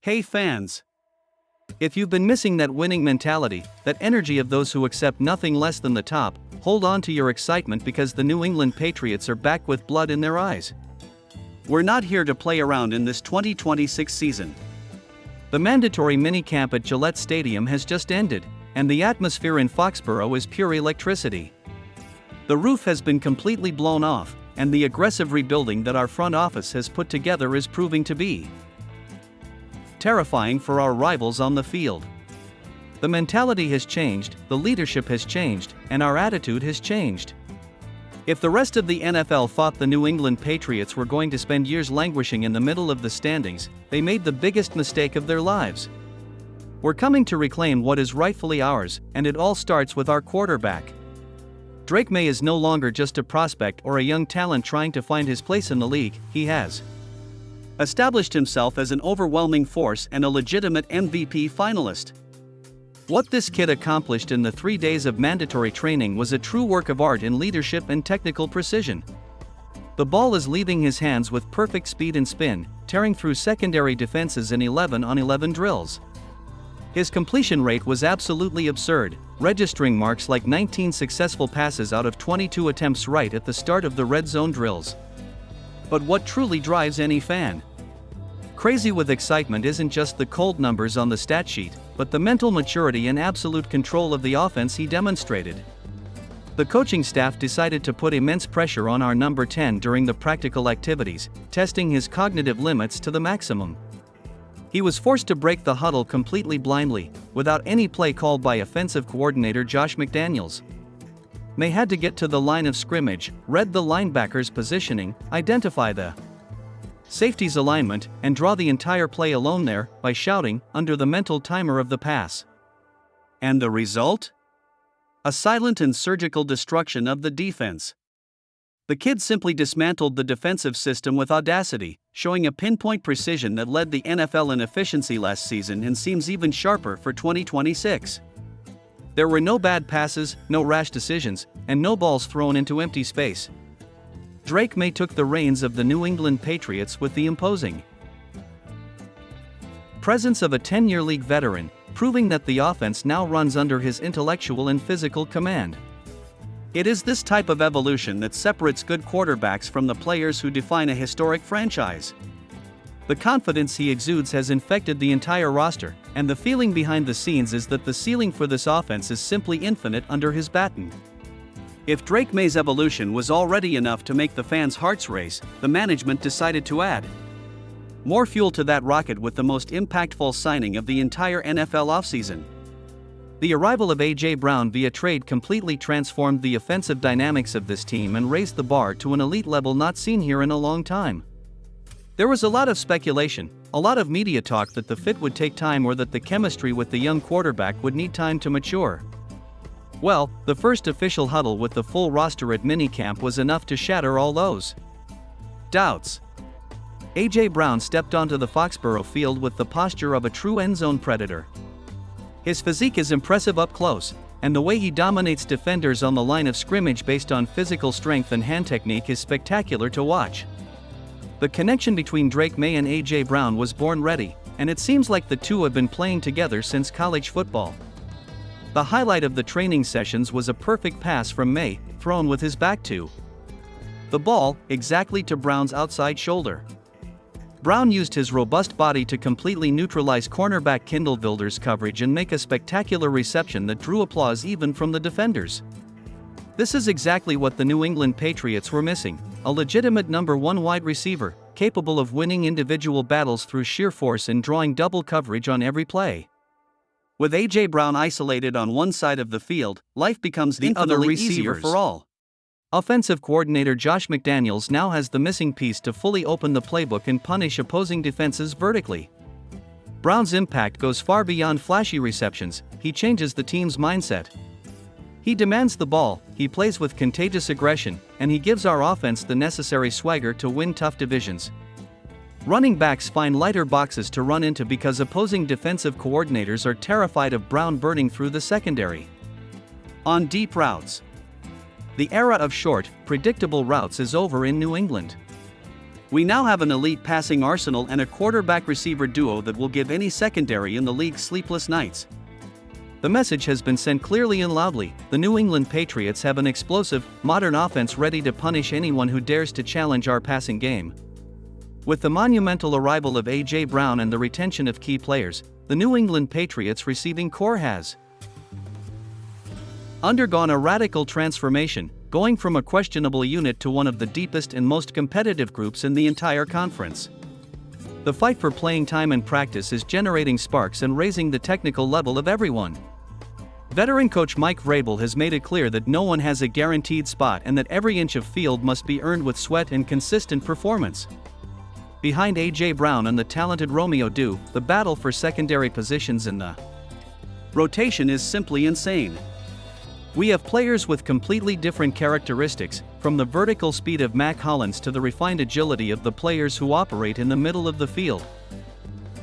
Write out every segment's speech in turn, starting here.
Hey fans! If you've been missing that winning mentality, that energy of those who accept nothing less than the top, hold on to your excitement because the New England Patriots are back with blood in their eyes. We're not here to play around in this 2026 season. The mandatory minicamp at Gillette Stadium has just ended, and the atmosphere in Foxborough is pure electricity. The roof has been completely blown off, and the aggressive rebuilding that our front office has put together is proving to be terrifying for our rivals on the field. The mentality has changed, the leadership has changed, and our attitude has changed. If the rest of the NFL thought the New England Patriots were going to spend years languishing in the middle of the standings, they made the biggest mistake of their lives. We're coming to reclaim what is rightfully ours, and it all starts with our quarterback. Drake May is no longer just a prospect or a young talent trying to find his place in the league. He has established himself as an overwhelming force and a legitimate MVP finalist. What this kid accomplished in the 3 days of mandatory training was a true work of art in leadership and technical precision. The ball is leaving his hands with perfect speed and spin, tearing through secondary defenses in 11-on-11 drills. His completion rate was absolutely absurd, registering marks like 19 successful passes out of 22 attempts right at the start of the red zone drills. But what truly drives any fan crazy with excitement isn't just the cold numbers on the stat sheet, but the mental maturity and absolute control of the offense he demonstrated. The coaching staff decided to put immense pressure on our number 10 during the practical activities, testing his cognitive limits to the maximum. He was forced to break the huddle completely blindly, without any play called by offensive coordinator Josh McDaniels. May had to get to the line of scrimmage, read the linebacker's positioning, identify the safety's alignment, and draw the entire play alone there, by shouting, under the mental timer of the pass. And the result? A silent and surgical destruction of the defense. The kid simply dismantled the defensive system with audacity, showing a pinpoint precision that led the NFL in efficiency last season and seems even sharper for 2026. There were no bad passes, no rash decisions, and no balls thrown into empty space. Drake May took the reins of the New England Patriots with the imposing presence of a 10-year league veteran, proving that the offense now runs under his intellectual and physical command. It is this type of evolution that separates good quarterbacks from the players who define a historic franchise. The confidence he exudes has infected the entire roster, and the feeling behind the scenes is that the ceiling for this offense is simply infinite under his baton. If Drake May's evolution was already enough to make the fans' hearts race, the management decided to add more fuel to that rocket with the most impactful signing of the entire NFL offseason. The arrival of A.J. Brown via trade completely transformed the offensive dynamics of this team and raised the bar to an elite level not seen here in a long time. There was a lot of speculation, a lot of media talk that the fit would take time or that the chemistry with the young quarterback would need time to mature. Well, the first official huddle with the full roster at minicamp was enough to shatter all those doubts. A.J. Brown stepped onto the Foxborough field with the posture of a true end-zone predator. His physique is impressive up close, and the way he dominates defenders on the line of scrimmage based on physical strength and hand technique is spectacular to watch. The connection between Drake May and A.J. Brown was born ready, and it seems like the two have been playing together since college football. The highlight of the training sessions was a perfect pass from May, thrown with his back to the ball, exactly to Brown's outside shoulder. Brown used his robust body to completely neutralize cornerback Kindlevilder's coverage and make a spectacular reception that drew applause even from the defenders. This is exactly what the New England Patriots were missing, a legitimate number 1 wide receiver, capable of winning individual battles through sheer force and drawing double coverage on every play. With A.J. Brown isolated on one side of the field, life becomes infinitely easier for all. Offensive coordinator Josh McDaniels now has the missing piece to fully open the playbook and punish opposing defenses vertically. Brown's impact goes far beyond flashy receptions, he changes the team's mindset. He demands the ball, he plays with contagious aggression, and he gives our offense the necessary swagger to win tough divisions. Running backs find lighter boxes to run into because opposing defensive coordinators are terrified of Brown burning through the secondary. On deep routes, the era of short, predictable routes is over in New England. We now have an elite passing arsenal and a quarterback-receiver duo that will give any secondary in the league sleepless nights. The message has been sent clearly and loudly: the New England Patriots have an explosive, modern offense ready to punish anyone who dares to challenge our passing game. With the monumental arrival of A.J. Brown and the retention of key players, the New England Patriots receiving corps has undergone a radical transformation, going from a questionable unit to one of the deepest and most competitive groups in the entire conference. The fight for playing time and practice is generating sparks and raising the technical level of everyone. Veteran coach Mike Vrabel has made it clear that no one has a guaranteed spot and that every inch of field must be earned with sweat and consistent performance. Behind A.J. Brown and the talented Romeo Dew, the battle for secondary positions in the rotation is simply insane. We have players with completely different characteristics, from the vertical speed of Mac Hollins to the refined agility of the players who operate in the middle of the field.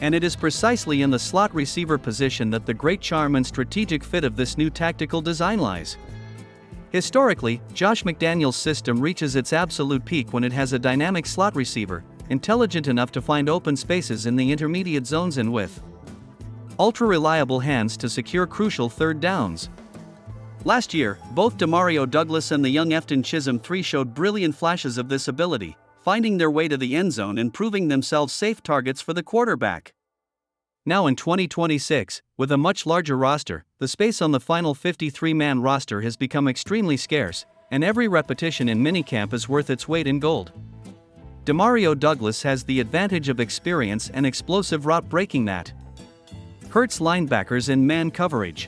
And it is precisely in the slot receiver position that the great charm and strategic fit of this new tactical design lies. Historically, Josh McDaniels' system reaches its absolute peak when it has a dynamic slot receiver, intelligent enough to find open spaces in the intermediate zones and with ultra-reliable hands to secure crucial third downs. Last year, both Demario Douglas and the young Efton Chisholm III showed brilliant flashes of this ability, finding their way to the end zone and proving themselves safe targets for the quarterback. Now in 2026, with a much larger roster, the space on the final 53-man roster has become extremely scarce, and every repetition in minicamp is worth its weight in gold. Demario Douglas has the advantage of experience and explosive route breaking that hurts linebackers in man coverage.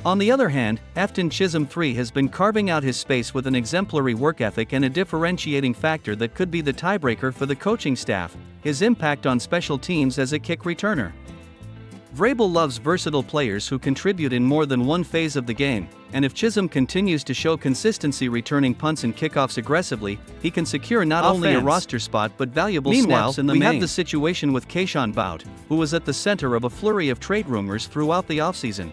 On the other hand, Efton Chisholm III has been carving out his space with an exemplary work ethic and a differentiating factor that could be the tiebreaker for the coaching staff: his impact on special teams as a kick returner. Vrabel loves versatile players who contribute in more than one phase of the game, and if Chisholm continues to show consistency returning punts and kickoffs aggressively, he can secure not only a roster spot but valuable snaps in the main. We have the situation with Keyshawn Bout, who was at the center of a flurry of trade rumors throughout the offseason.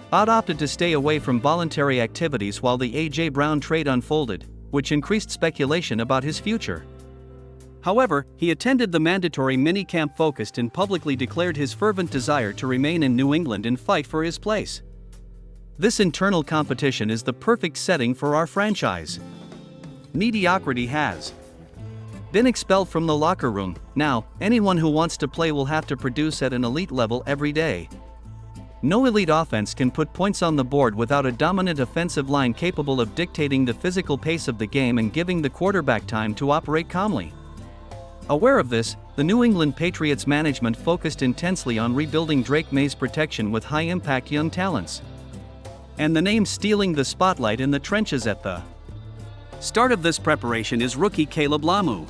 Bout opted to stay away from voluntary activities while the A.J. Brown trade unfolded, which increased speculation about his future. However, he attended the mandatory minicamp focused and publicly declared his fervent desire to remain in New England and fight for his place. This internal competition is the perfect setting for our franchise. Mediocrity has been expelled from the locker room. Now, anyone who wants to play will have to produce at an elite level every day. No elite offense can put points on the board without a dominant offensive line capable of dictating the physical pace of the game and giving the quarterback time to operate calmly. Aware of this, the New England Patriots management focused intensely on rebuilding Drake May's protection with high-impact young talents. And the name stealing the spotlight in the trenches at the start of this preparation is rookie Caleb Lamu.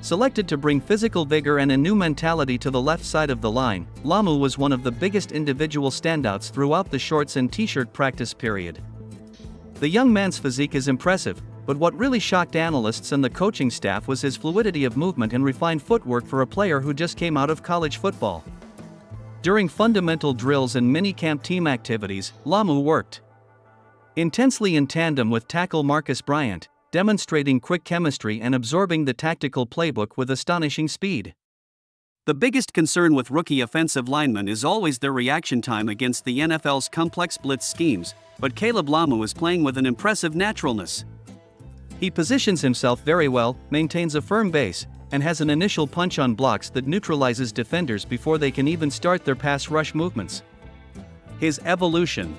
Selected to bring physical vigor and a new mentality to the left side of the line, Lamu was one of the biggest individual standouts throughout the shorts and t-shirt practice period. The young man's physique is impressive, but what really shocked analysts and the coaching staff was his fluidity of movement and refined footwork for a player who just came out of college football. During fundamental drills and minicamp team activities, Lamu worked intensely in tandem with tackle Marcus Bryant, demonstrating quick chemistry and absorbing the tactical playbook with astonishing speed. The biggest concern with rookie offensive linemen is always their reaction time against the NFL's complex blitz schemes, but Caleb Lamu is playing with an impressive naturalness. He positions himself very well, maintains a firm base, and has an initial punch on blocks that neutralizes defenders before they can even start their pass rush movements. His evolution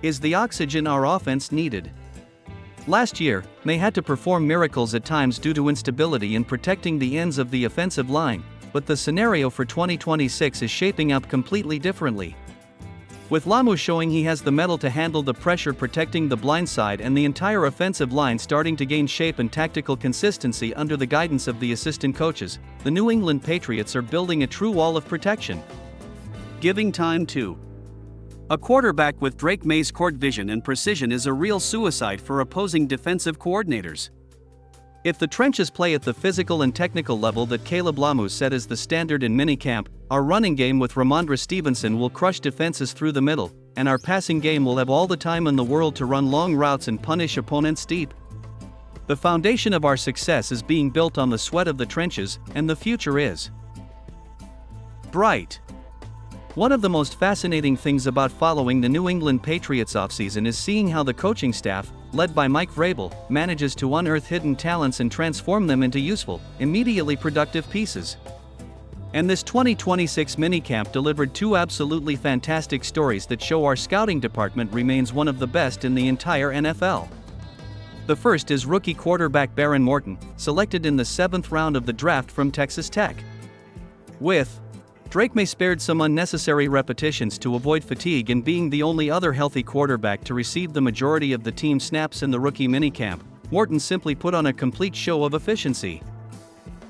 is the oxygen our offense needed. Last year, May had to perform miracles at times due to instability in protecting the ends of the offensive line, but the scenario for 2026 is shaping up completely differently. With Lamu showing he has the mettle to handle the pressure protecting the blind side and the entire offensive line starting to gain shape and tactical consistency under the guidance of the assistant coaches, the New England Patriots are building a true wall of protection. Giving time to a quarterback with Drake May's court vision and precision is a real suicide for opposing defensive coordinators. If the trenches play at the physical and technical level that Caleb Lamu set as the standard in minicamp, our running game with Ramondre Stevenson will crush defenses through the middle, and our passing game will have all the time in the world to run long routes and punish opponents deep. The foundation of our success is being built on the sweat of the trenches, and the future is bright. One of the most fascinating things about following the New England Patriots offseason is seeing how the coaching staff, led by Mike Vrabel, manages to unearth hidden talents and transform them into useful, immediately productive pieces. And this 2026 minicamp delivered two absolutely fantastic stories that show our scouting department remains one of the best in the entire NFL. The first is rookie quarterback Behren Morton, selected in the 7th round of the draft from Texas Tech. With Drake May spared some unnecessary repetitions to avoid fatigue and being the only other healthy quarterback to receive the majority of the team snaps in the rookie minicamp, Morton simply put on a complete show of efficiency.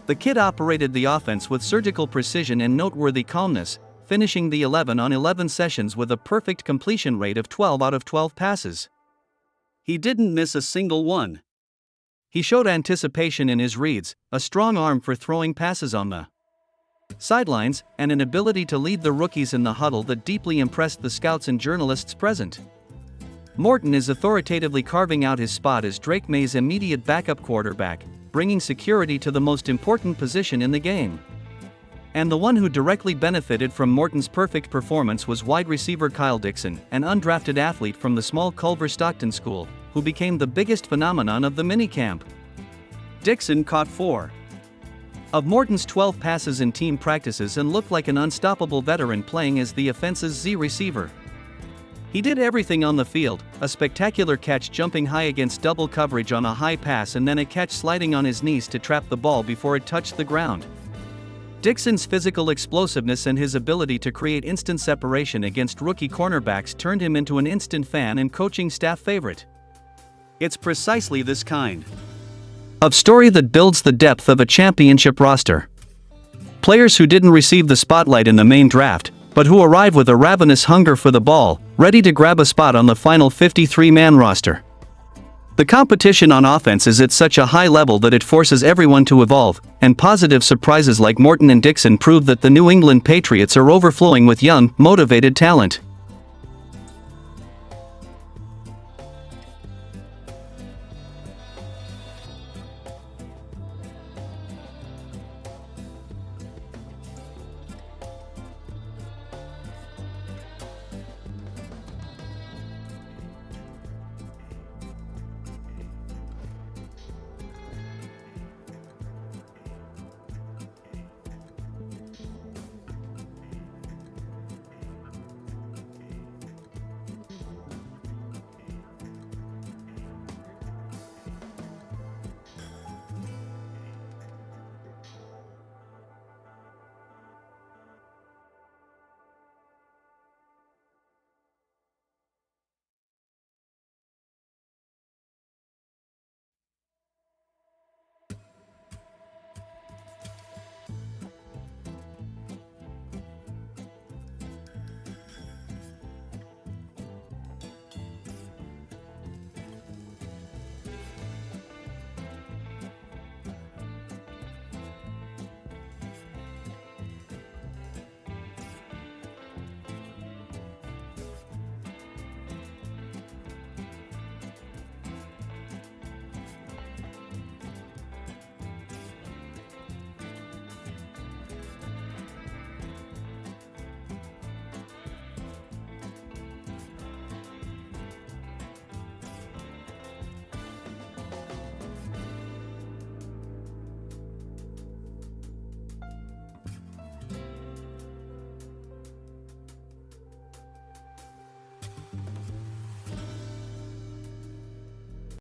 The kid operated the offense with surgical precision and noteworthy calmness, finishing the 11 on 11 sessions with a perfect completion rate of 12 out of 12 passes. He didn't miss a single one. He showed anticipation in his reads, a strong arm for throwing passes on the sidelines, and an ability to lead the rookies in the huddle that deeply impressed the scouts and journalists present. Morton is authoritatively carving out his spot as Drake May's immediate backup quarterback, bringing security to the most important position in the game. And the one who directly benefited from Morton's perfect performance was wide receiver Kyle Dixon, an undrafted athlete from the small Culver Stockton school, who became the biggest phenomenon of the minicamp. Dixon caught 4 of Morton's 12 passes in team practices and looked like an unstoppable veteran playing as the offense's Z receiver. He did everything on the field, a spectacular catch jumping high against double coverage on a high pass and then a catch sliding on his knees to trap the ball before it touched the ground. Dixon's physical explosiveness and his ability to create instant separation against rookie cornerbacks turned him into an instant fan and coaching staff favorite. It's precisely this kind of story that builds the depth of a championship roster. Players who didn't receive the spotlight in the main draft, but who arrive with a ravenous hunger for the ball, ready to grab a spot on the final 53-man roster. The competition on offense is at such a high level that it forces everyone to evolve, and positive surprises like Morton and Dixon prove that the New England Patriots are overflowing with young, motivated talent.